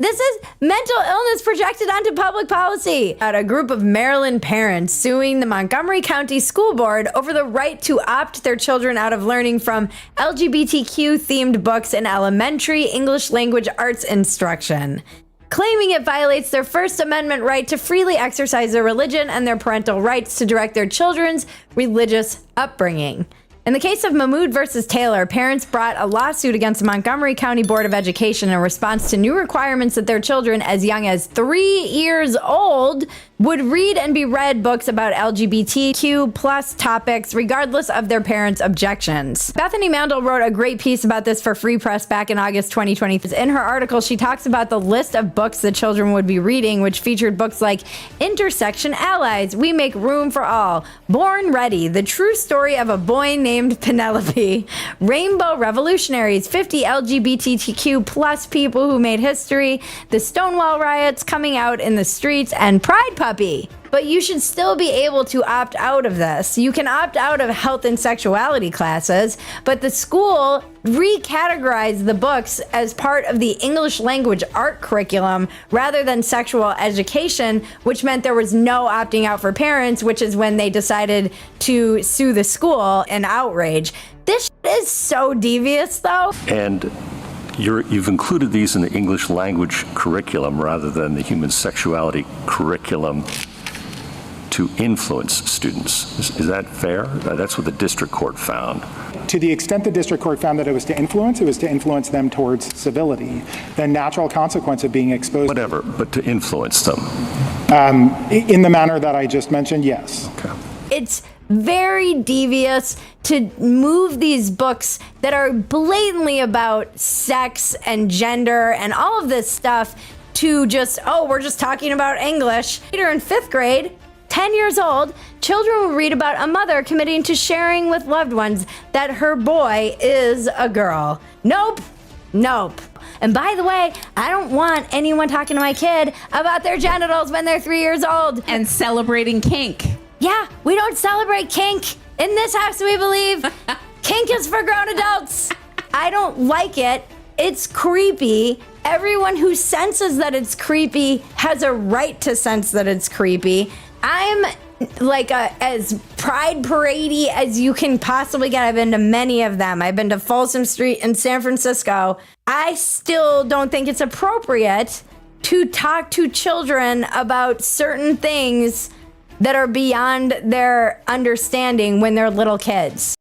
This is mental illness projected onto public policy. A group of Maryland parents suing the Montgomery County School Board over the right to opt their children out of learning from LGBTQ themed books in elementary English language arts instruction, claiming it violates their First Amendment right to freely exercise their religion and their parental rights to direct their children's religious upbringing. In the case of Mamood versus Taylor, parents brought a lawsuit against the Montgomery County Board of Education in response to new requirements that their children as young as 3 years old would read and be read books about LGBTQ plus topics regardless of their parents' objections. Bethany Mandel wrote a great piece about this for Free Press back in August 2020. In her article, she talks about the list of books the children would be reading, which featured books like Intersection Allies, We Make Room for All, Born Ready, The True Story of a Boy Named Penelope, Rainbow Revolutionaries, 50 LGBTQ plus people who made history, the Stonewall riots coming out in the streets, and Pride Puppy. But you should still be able to opt out of this. You can opt out of health and sexuality classes, but the school recategorized the books as part of the English language art curriculum rather than sexual education, which meant there was no opting out for parents, which is when they decided to sue the school in outrage. This is so devious, though. And you've included these in the English language curriculum rather than the human sexuality curriculum to influence students. Is that fair? That's what the district court found. To the extent the district court found that it was to influence them towards civility, the natural consequence of being exposed. Whatever, but to influence them. In the manner that I just mentioned, yes. Okay. It's very devious to move these books that are blatantly about sex and gender and all of this stuff to just, we're just talking about English. Later in 5th grade, 10 years old, children will read about a mother committing to sharing with loved ones that her boy is a girl. Nope. And by the way, I don't want anyone talking to my kid about their genitals when they're 3 years old. And celebrating kink. Yeah, we don't celebrate kink. In this house, we believe kink is for grown adults. I don't like it. It's creepy. Everyone who senses that it's creepy has a right to sense that it's creepy. I'm like as pride parade-y as you can possibly get. I've been to many of them. I've been to Folsom Street in San Francisco. I still don't think it's appropriate to talk to children about certain things that are beyond their understanding when they're little kids.